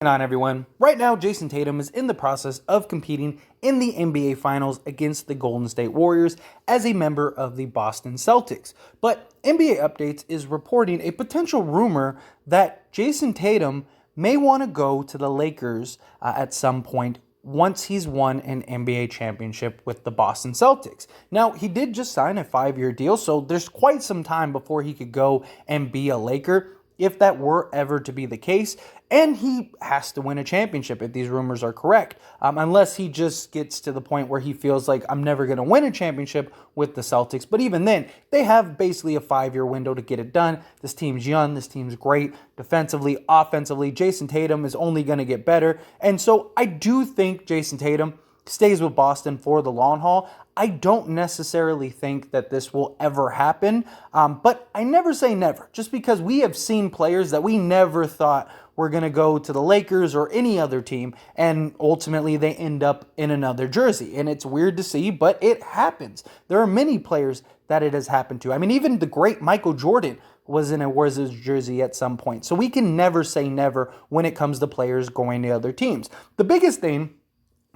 On, everyone? Right now, Jayson Tatum is in the process of competing in the NBA Finals against the Golden State Warriors as a member of the Boston Celtics. But NBA Updates is reporting a potential rumor that Jayson Tatum may want to go to the Lakers at some point once he's won an NBA championship with the Boston Celtics. Now, he did just sign a 5-year deal, so there's quite some time before he could go and be a Laker, if that were ever to be the case. And he has to win a championship if these rumors are correct, unless he just gets to the point where he feels like, I'm never going to win a championship with the Celtics. But even then, they have basically a 5-year window to get it done. This team's young. This team's great defensively, offensively. Jayson Tatum is only going to get better. And so I do think Jayson Tatum stays with Boston for the long haul. I don't necessarily think that this will ever happen, but I never say never, just because we have seen players that we never thought were going to go to the Lakers or any other team, and ultimately they end up in another jersey. And it's weird to see, but it happens. There are many players that it has happened to. I mean, even the great Michael Jordan was in a Wizards jersey at some point. So we can never say never when it comes to players going to other teams. The biggest thing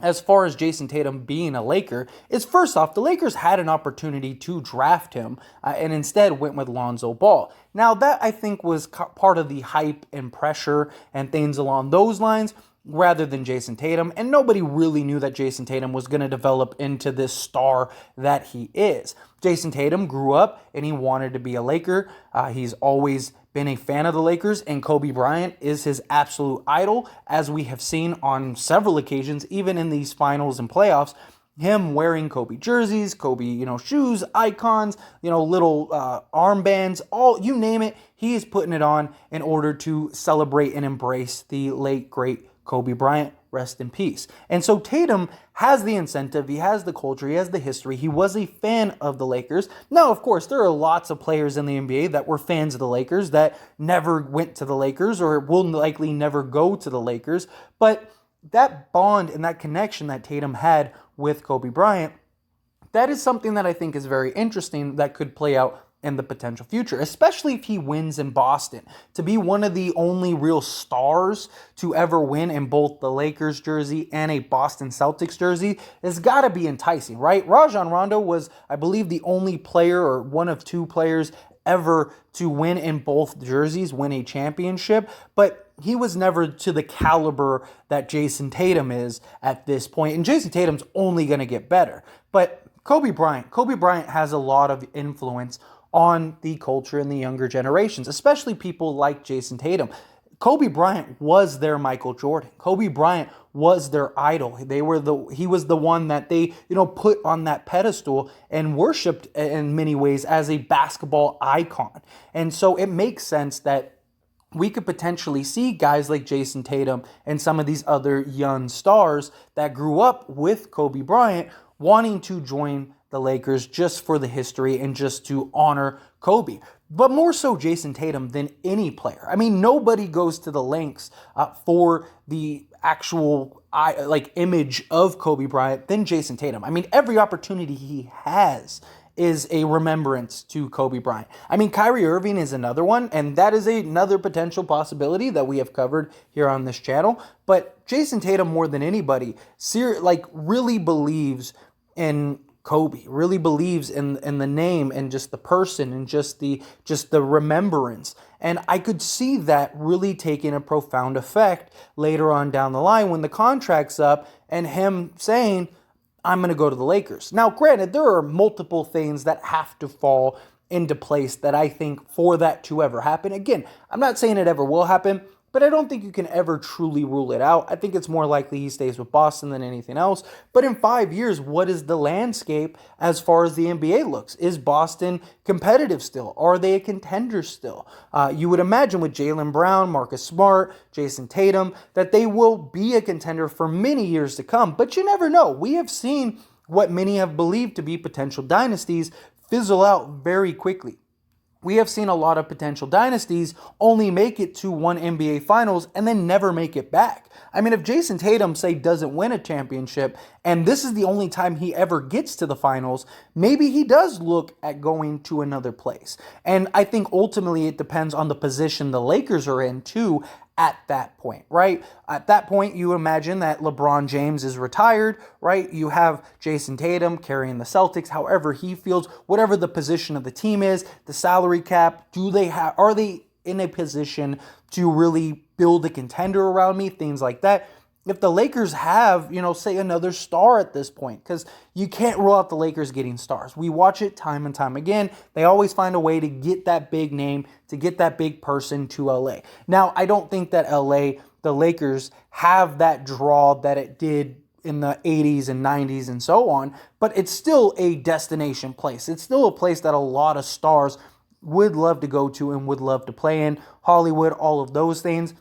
as far as Jayson Tatum being a Laker is, first off, the Lakers had an opportunity to draft him and instead went with Lonzo Ball. Now, that I think was part of the hype and pressure and things along those lines, rather than Jayson Tatum. And nobody really knew that Jayson Tatum was going to develop into this star that he is. Jayson Tatum grew up and he wanted to be a Laker. He's always been a fan of the Lakers, and Kobe Bryant is his absolute idol, as we have seen on several occasions, even in these finals and playoffs. Him wearing Kobe jerseys, Kobe, shoes, icons, little armbands, all, you name it, he is putting it on in order to celebrate and embrace the late, great Kobe Bryant. Rest in peace. And so Tatum has the incentive, he has the culture, he has the history, he was a fan of the Lakers. Now, of course, there are lots of players in the NBA that were fans of the Lakers that never went to the Lakers or will likely never go to the Lakers, but that bond and that connection that Tatum had with Kobe Bryant, that is something that I think is very interesting that could play out in the potential future, especially if he wins in Boston. To be one of the only real stars to ever win in both the Lakers jersey and a Boston Celtics jersey has got to be enticing, right? Rajon Rondo was, I believe, the only player or one of two players ever to win in both jerseys, win a championship, but he was never to the caliber that Jayson Tatum is at this point, and Jayson Tatum's only going to get better. But Kobe Bryant has a lot of influence on the culture in the younger generations, especially people like Jayson Tatum. Kobe Bryant was their Michael Jordan. Kobe Bryant was their idol. He was the one that they, put on that pedestal and worshipped in many ways as a basketball icon. And so it makes sense that we could potentially see guys like Jayson Tatum and some of these other young stars that grew up with Kobe Bryant wanting to join the Lakers just for the history and just to honor Kobe. But more so Jayson Tatum than any player. I mean, nobody goes to the lengths for the actual image of Kobe Bryant than Jayson Tatum. I mean, every opportunity he has is a remembrance to Kobe Bryant. I mean, Kyrie Irving is another one, and that is another potential possibility that we have covered here on this channel. But Jayson Tatum, more than anybody, really believes in Kobe, really believes in the name and just the person and just the remembrance. And I could see that really taking a profound effect later on down the line when the contract's up and him saying, I'm going to go to the Lakers. Now, granted, there are multiple things that have to fall into place that I think for that to ever happen. Again, I'm not saying it ever will happen, but I don't think you can ever truly rule it out. I think it's more likely he stays with Boston than anything else. But in 5 years, what is the landscape as far as the NBA looks? Is Boston competitive still? Are they a contender still? You would imagine with Jaylen Brown, Marcus Smart, Jayson Tatum, that they will be a contender for many years to come. But you never know. We have seen what many have believed to be potential dynasties fizzle out very quickly. We have seen a lot of potential dynasties only make it to one NBA Finals and then never make it back. I mean, if Jayson Tatum, say, doesn't win a championship, and this is the only time he ever gets to the finals, maybe he does look at going to another place. And I think ultimately it depends on the position the Lakers are in, too, at that point, right? At that point, you imagine that LeBron James is retired, right? You have Jayson Tatum carrying the Celtics, however he feels, whatever the position of the team is, the salary cap, are they in a position to really build a contender around me, things like that. If the Lakers have, say another star at this point, because you can't rule out the Lakers getting stars. We watch it time and time again. They always find a way to get that big name, to get that big person to LA. Now, I don't think that the Lakers have that draw that it did in the 80s and 90s and so on, but it's still a destination place. It's still a place that a lot of stars would love to go to and would love to play in. Hollywood, all of those things.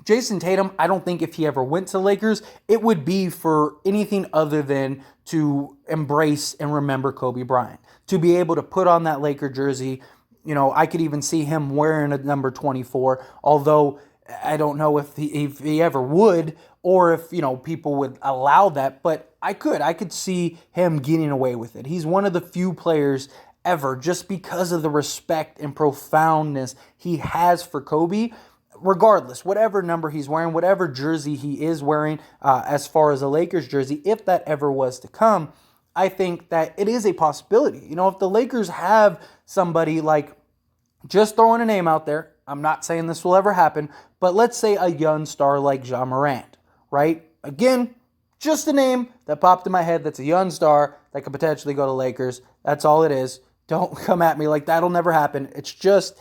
Jayson Tatum, I don't think if he ever went to the Lakers, it would be for anything other than to embrace and remember Kobe Bryant. To be able to put on that Laker jersey, I could even see him wearing a number 24, although I don't know if he ever would or if, people would allow that, but I could see him getting away with it. He's one of the few players ever, just because of the respect and profoundness he has for Kobe. Regardless, whatever number he's wearing, whatever jersey he is wearing, as far as a Lakers jersey, if that ever was to come, I think that it is a possibility. If the Lakers have somebody like, just throwing a name out there, I'm not saying this will ever happen, but let's say a young star like Ja Morant, right? Again, just a name that popped in my head that's a young star that could potentially go to Lakers. That's all it is. Don't come at me like that'll never happen. It's just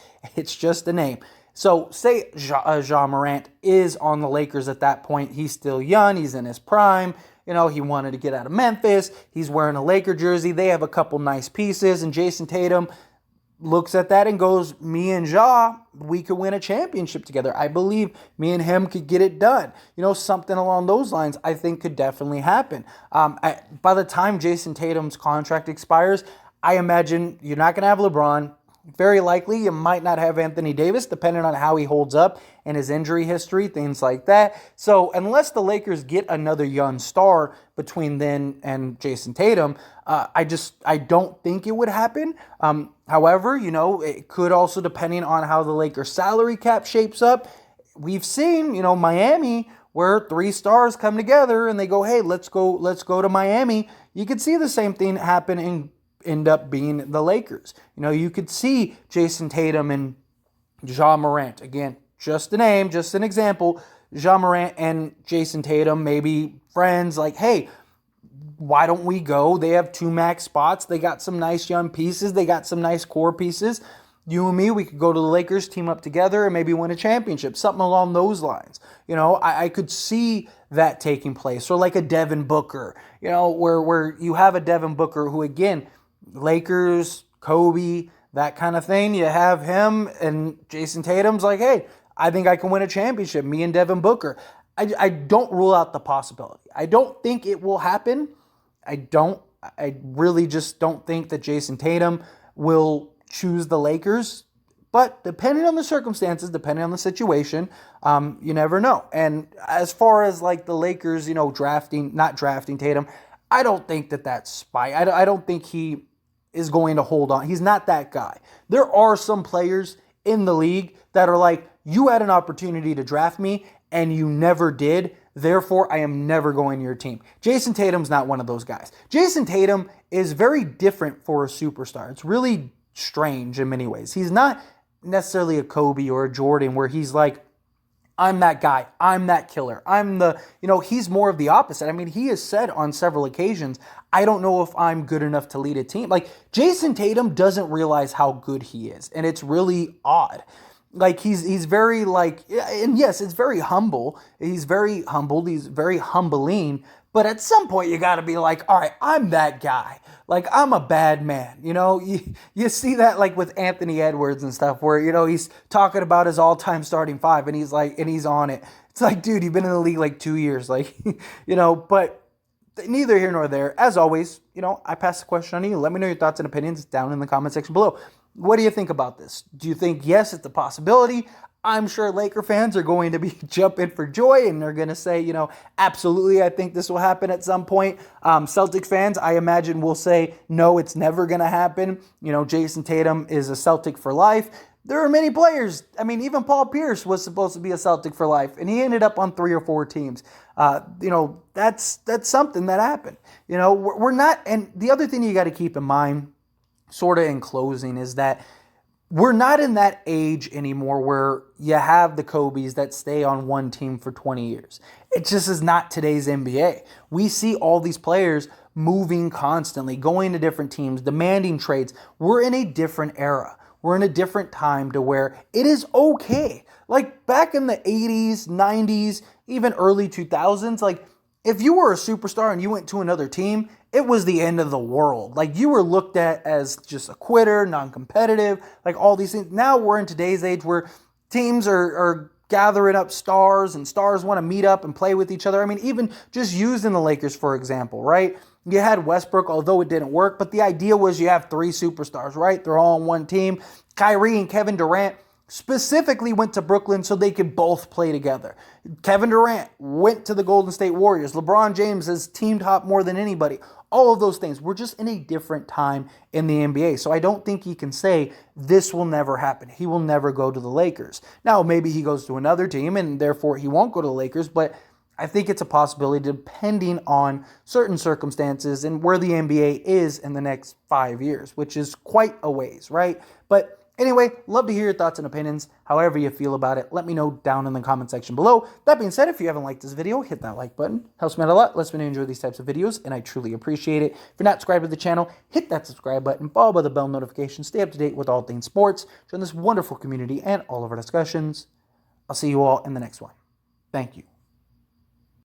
a name. So say Ja Morant is on the Lakers at that point. He's still young. He's in his prime. He wanted to get out of Memphis. He's wearing a Laker jersey. They have a couple nice pieces. And Jayson Tatum looks at that and goes, me and Ja, we could win a championship together. I believe me and him could get it done. Something along those lines I think could definitely happen. By the time Jayson Tatum's contract expires, I imagine you're not going to have LeBron. Very likely you might not have Anthony Davis, depending on how he holds up and his injury history, things like that. So unless the Lakers get another young star between then and Jayson Tatum, I don't think it would happen. However, it could also, depending on how the Lakers salary cap shapes up. We've seen, Miami, where 3 stars come together and they go, hey, let's go to Miami. You could see the same thing happen and end up being the Lakers. You could see Jayson Tatum and Ja Morant. Again, just a name, just an example. Ja Morant and Jayson Tatum, maybe friends, like, hey, why don't we go? They have 2 max spots. They got some nice young pieces. They got some nice core pieces. You and me, we could go to the Lakers, team up together, and maybe win a championship. Something along those lines. I could see that taking place. Or like a Devin Booker, where you have a Devin Booker who, again, Lakers, Kobe, that kind of thing. You have him and Jayson Tatum's like, hey, I think I can win a championship, me and Devin Booker. I don't rule out the possibility. I don't think it will happen. I really just don't think that Jayson Tatum will choose the Lakers. But depending on the circumstances, depending on the situation, you never know. And as far as like the Lakers, not drafting Tatum, I don't think that's spite. I don't think he is going to hold on. He's not that guy. There are some players in the league that are like, you had an opportunity to draft me and you never did. Therefore, I am never going to your team. Jayson Tatum's not one of those guys. Jayson Tatum is very different for a superstar. It's really strange in many ways. He's not necessarily a Kobe or a Jordan where he's like, I'm that guy. I'm that killer. He's more of the opposite. I mean, he has said on several occasions, I don't know if I'm good enough to lead a team. Like, Jayson Tatum doesn't realize how good he is. And it's really odd. Like, he's very like, and yes, it's very humble. He's very humbled. He's very humbling. But at some point, you got to be like, all right, I'm that guy. Like, I'm a bad man. You see that like with Anthony Edwards and stuff where, he's talking about his all-time starting 5 and he's like, and he's on it. It's like, dude, you've been in the league like 2 years. Like, but neither here nor there. As always, I pass the question on to you. Let me know your thoughts and opinions down in the comment section below. What do you think about this? Do you think, yes, it's a possibility? I'm sure Laker fans are going to be jumping for joy and they're going to say, absolutely, I think this will happen at some point. Celtics fans, I imagine, will say, no, it's never going to happen. Jayson Tatum is a Celtic for life. there are many players. I mean, even Paul Pierce was supposed to be a Celtic for life, and he ended up on 3 or 4 teams. That's something that happened. We're not. And the other thing you got to keep in mind, sort of in closing, is that we're not in that age anymore where you have the Kobes that stay on one team for 20 years. It just is not today's NBA. We see all these players moving constantly, going to different teams, demanding trades. We're in a different era. We're in a different time to where it is okay. Like back in the 80s, 90s, even early 2000s, like if you were a superstar and you went to another team, it was the end of the world. Like you were looked at as just a quitter, non-competitive, like all these things. Now we're in today's age where teams are gathering up stars and stars want to meet up and play with each other. I mean, even just using the Lakers, for example, right? You had Westbrook, although it didn't work, but the idea was you have 3 superstars, right? They're all on one team. Kyrie and Kevin Durant specifically went to Brooklyn so they could both play together. Kevin Durant went to the Golden State Warriors. LeBron James has teamed up more than anybody. All of those things. We're just in a different time in the NBA. So I don't think he can say this will never happen. He will never go to the Lakers. Now, maybe he goes to another team and therefore he won't go to the Lakers, but I think it's a possibility depending on certain circumstances and where the NBA is in the next 5 years, which is quite a ways, right? But anyway, love to hear your thoughts and opinions, however you feel about it. Let me know down in the comment section below. That being said, if you haven't liked this video, hit that like button. Helps me out a lot, lets me know you enjoy these types of videos, and I truly appreciate it. If you're not subscribed to the channel, hit that subscribe button, followed by the bell notification. Stay up to date with all things sports. Join this wonderful community and all of our discussions. I'll see you all in the next one. Thank you.